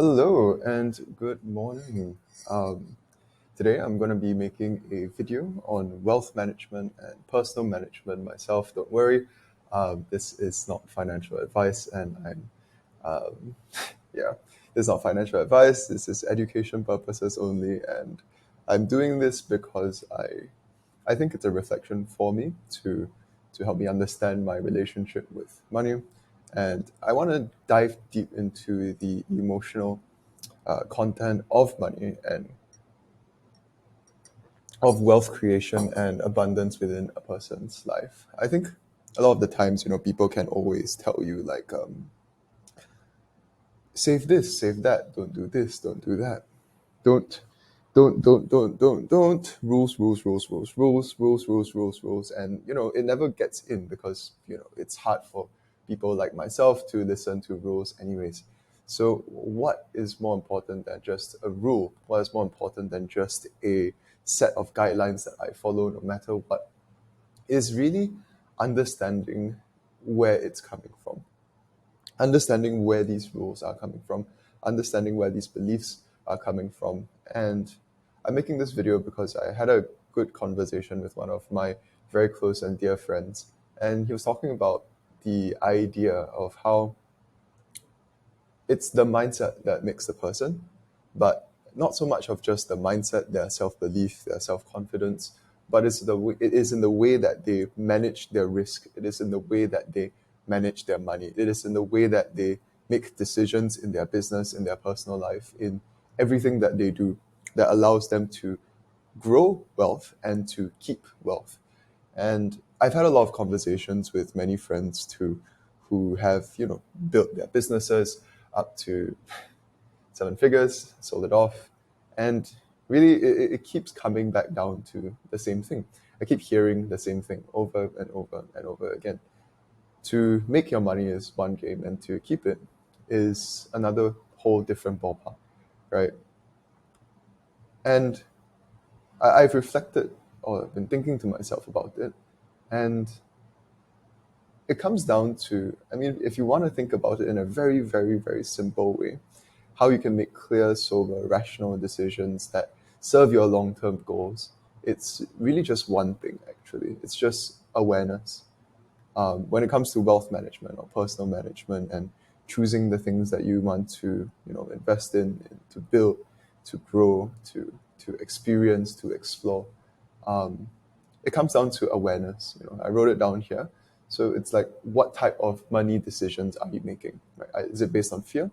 Hello and good morning. Today I'm going to be making a video on wealth management and personal management myself. Don't worry, this is not financial advice, and um, yeah, this is not financial advice. This is education purposes only, and I'm doing this because I think it's a reflection for me to help me understand my relationship with money, and I want to dive deep into the emotional content of money and of wealth creation and abundance within a person's life. I think a lot of the times, people can always tell you like, save this, save that, don't do this, don't do that, don't, don't, rules, and it never gets in because it's hard for people like myself to listen to rules, anyways. So, what is more important than just a rule? What is more important than just a set of guidelines that I follow, no matter what? Is really understanding where it's coming from, understanding where these rules are coming from, understanding where these beliefs are coming from. And I'm making this video because I had a good conversation with one of my very close and dear friends. And he was talking about the idea of how it's the mindset that makes the person, but not so much of just the mindset, their self belief, their self confidence, but it is in the way that they manage their risk. It is in the way that they manage their money. It is in the way that they make decisions in their business, in their personal life, in everything that they do that allows them to grow wealth and to keep wealth. And I've had a lot of conversations with many friends who have, built their businesses up to 7 figures, sold it off. And really, it keeps coming back down to the same thing. I keep hearing the same thing over and over and over again. To make your money is one game, and to keep it is another whole different ballpark, right? And I've reflected or been thinking to myself about it. And it comes down to, I mean, if you want to think about it in a very, very, very simple way, how you can make clear, sober, rational decisions that serve your long term goals, it's really just one thing, actually. It's just awareness. When it comes to wealth management or personal management and choosing the things that you want to, invest in, to build, to grow, to experience, to explore, it comes down to awareness. I wrote it down here. So it's like, what type of money decisions are you making? Right? Is it based on fear?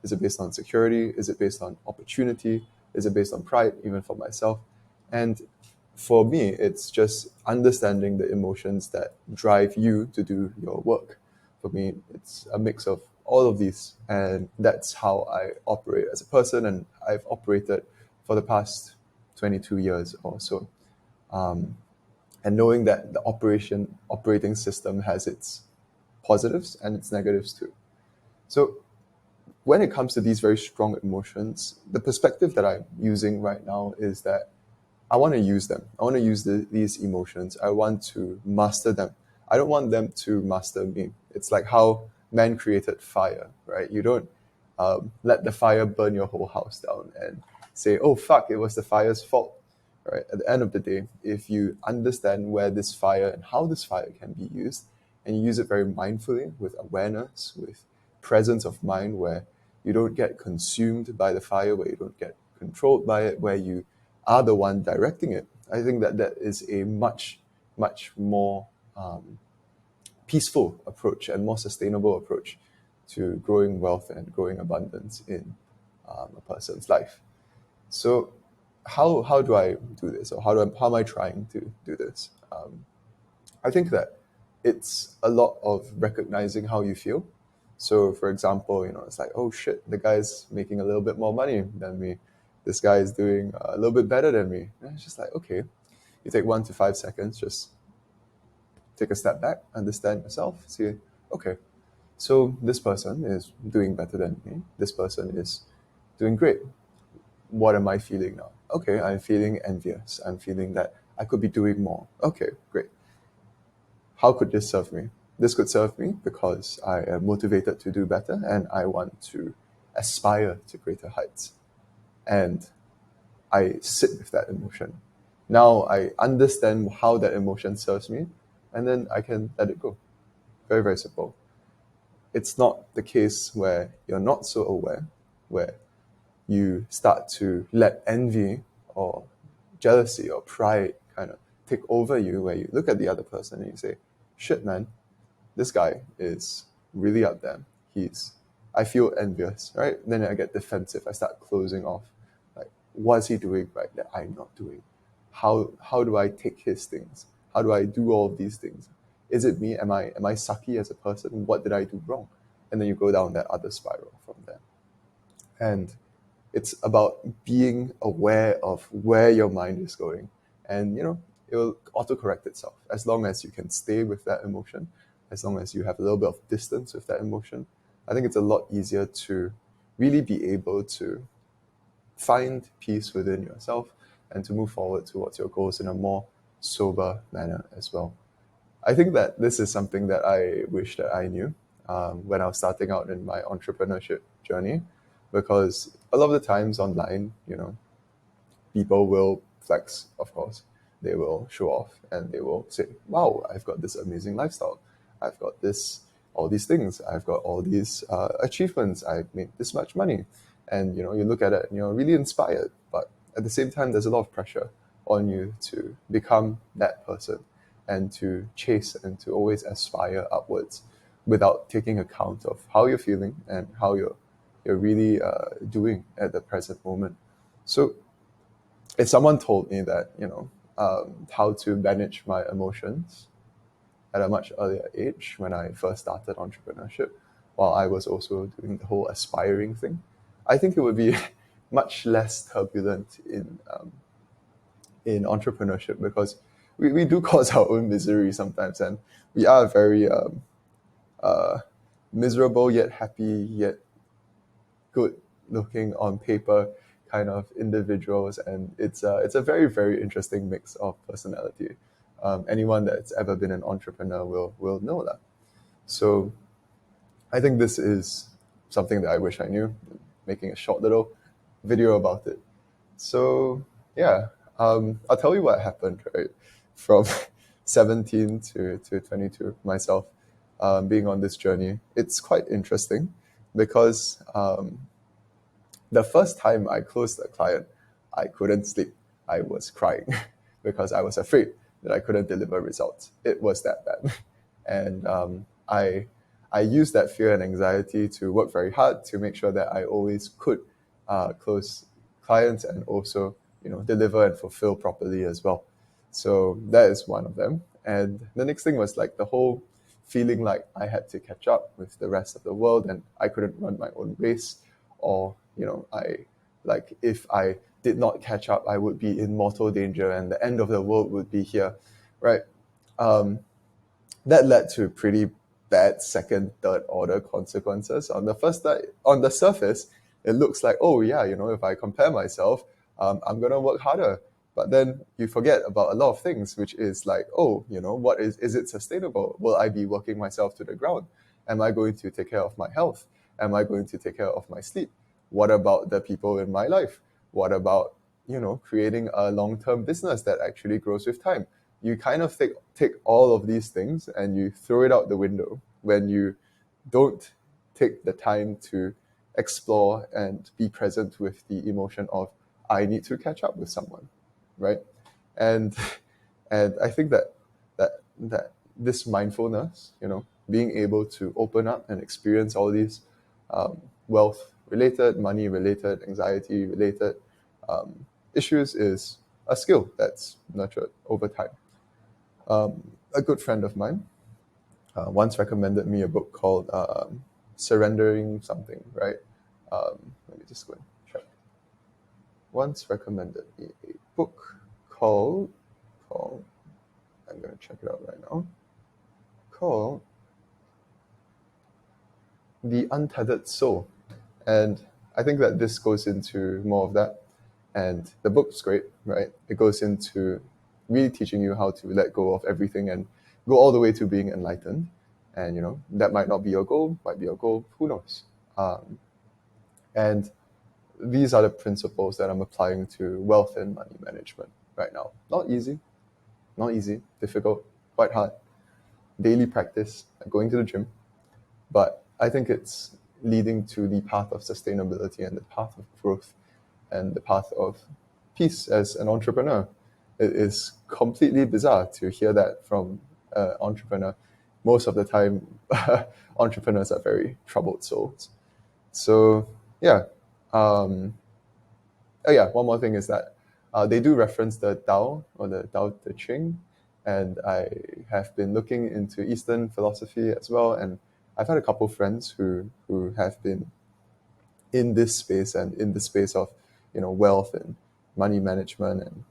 Is it based on security? Is it based on opportunity? Is it based on pride, even for myself? And for me, it's just understanding the emotions that drive you to do your work. For me, it's a mix of all of these. And that's how I operate as a person. And I've operated for the past 22 years or so. And knowing that the operating system has its positives and its negatives too. So when it comes to these very strong emotions, the perspective that I'm using right now is that I want to use them. I want to use these emotions. I want to master them. I don't want them to master me. It's like how man created fire, right? You don't let the fire burn your whole house down and say, oh, fuck, it was the fire's fault, right? At the end of the day, if you understand where this fire and how this fire can be used, and you use it very mindfully with awareness, with presence of mind, where you don't get consumed by the fire, where you don't get controlled by it, where you are the one directing it. I think that that is a much, much more peaceful approach and more sustainable approach to growing wealth and growing abundance in a person's life. So, how do I do this, or how am I trying to do this? I think that it's a lot of recognizing how you feel. So, for example, it's like, oh shit, the guy's making a little bit more money than me. This guy is doing a little bit better than me. And it's just like, okay, you take 1 to 5 seconds, just take a step back, understand yourself, see, okay, so this person is doing better than me. This person is doing great. What am I feeling now? Okay, I'm feeling envious. I'm feeling that I could be doing more. Okay, great. How could this serve me? This could serve me because I am motivated to do better and I want to aspire to greater heights. And I sit with that emotion. Now I understand how that emotion serves me, and then I can let it go. Very, very simple. It's not the case where you're not so aware, where you start to let envy or jealousy or pride kind of take over you, where you look at the other person and you say, shit, man, this guy is really up there. I feel envious, right? Then I get defensive. I start closing off. Like, what's he doing right that I'm not doing? How do I take his things? How do I do all of these things? Is it me? Am I sucky as a person? What did I do wrong? And then you go down that other spiral from there. And it's about being aware of where your mind is going. And, it will autocorrect itself. As long as you can stay with that emotion, as long as you have a little bit of distance with that emotion, I think it's a lot easier to really be able to find peace within yourself and to move forward towards your goals in a more sober manner as well. I think that this is something that I wish that I knew when I was starting out in my entrepreneurship journey, because a lot of the times online, people will flex, of course. They will show off and they will say, wow, I've got this amazing lifestyle. I've got all these things. I've got all these achievements. I've made this much money. And, you look at it and you're really inspired. But at the same time, there's a lot of pressure on you to become that person and to chase and to always aspire upwards without taking account of how you're feeling and how you're really doing at the present moment. So if someone told me that, how to manage my emotions at a much earlier age when I first started entrepreneurship, while I was also doing the whole aspiring thing, I think it would be much less turbulent in entrepreneurship, because we do cause our own misery sometimes, and we are very miserable yet happy yet good looking on paper kind of individuals, and it's a very, very interesting mix of personality. Anyone that's ever been an entrepreneur will know that. So I think this is something that I wish I knew, making a short little video about it. So yeah, I'll tell you what happened, right? From 17 to 22, myself being on this journey. It's quite interesting because the first time I closed a client, I couldn't sleep. I was crying because I was afraid that I couldn't deliver results. It was that bad. And I used that fear and anxiety to work very hard to make sure that I always could close clients and also deliver and fulfill properly as well. So that is one of them. And the next thing was like the whole feeling like I had to catch up with the rest of the world and I couldn't run my own race, or if I did not catch up, I would be in mortal danger and the end of the world would be here, right? That led to pretty bad second, third order consequences. On the surface, it looks like, oh yeah, if I compare myself, I'm gonna work harder. But then you forget about a lot of things, which is like, oh, what is it sustainable? Will I be working myself to the ground? Am I going to take care of my health? Am I going to take care of my sleep? What about the people in my life? What about, creating a long-term business that actually grows with time? You kind of take all of these things and you throw it out the window when you don't take the time to explore and be present with the emotion of, I need to catch up with someone, right? And and I think that this mindfulness, being able to open up and experience all these wealth related, money related, anxiety related issues is a skill that's nurtured over time. A good friend of mine once recommended me a book called Surrendering something, right? Let me just go and check. Once recommended me a book called, I'm going to check it out right now, called The Untethered Soul. And I think that this goes into more of that. And the book's great, right? It goes into really teaching you how to let go of everything and go all the way to being enlightened. And, that might not be your goal, might be your goal, who knows? And these are the principles that I'm applying to wealth and money management right now. Not easy, difficult, quite hard. Daily practice, going to the gym, but I think it's leading to the path of sustainability and the path of growth and the path of peace as an entrepreneur. It is completely bizarre to hear that from an entrepreneur. Most of the time, entrepreneurs are very troubled souls. So, yeah. Um, oh, yeah, one more thing is that they do reference the Tao or the Tao Te Ching, and I have been looking into Eastern philosophy as well. And I've had a couple friends who have been in this space and in the space of wealth and money management, and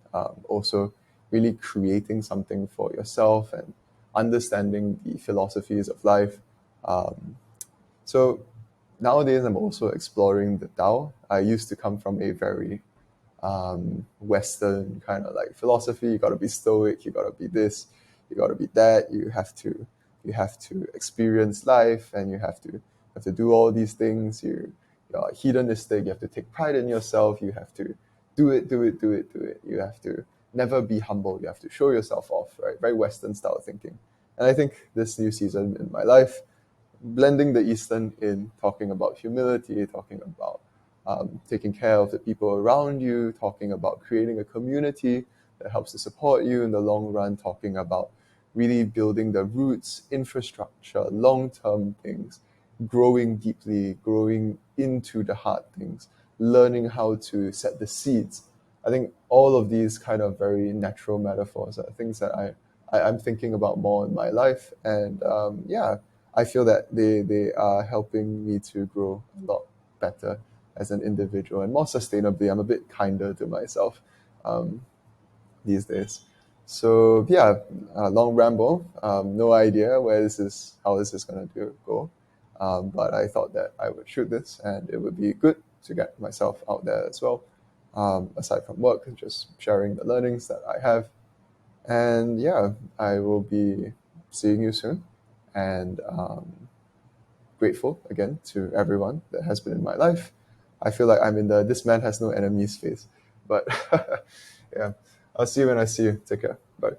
also really creating something for yourself and understanding the philosophies of life. So nowadays I'm also exploring the Tao. I used to come from a very Western kind of like philosophy. You got to be stoic. You got to be this. You got to be that. You have to experience life, and you have to do all these things. You're hedonistic. You have to take pride in yourself. You have to do it, do it, do it, do it. You have to never be humble. You have to show yourself off. Right, very Western style thinking. And I think this new season in my life, blending the Eastern in, talking about humility, talking about taking care of the people around you, talking about creating a community that helps to support you in the long run, talking about really building the roots, infrastructure, long term things, growing deeply, growing into the hard things, learning how to set the seeds. I think all of these kind of very natural metaphors are things that I'm thinking about more in my life. And yeah, I feel that they are helping me to grow a lot better as an individual and more sustainably. I'm a bit kinder to myself um, these days. So yeah, long ramble. No idea where how this is going to go. But I thought that I would shoot this, and it would be good to get myself out there as well. Aside from work, just sharing the learnings that I have. And yeah, I will be seeing you soon. And grateful again to everyone that has been in my life. I feel like I'm in the "this man has no enemies" phase. But yeah, I'll see you when I see you. Take care. Bye.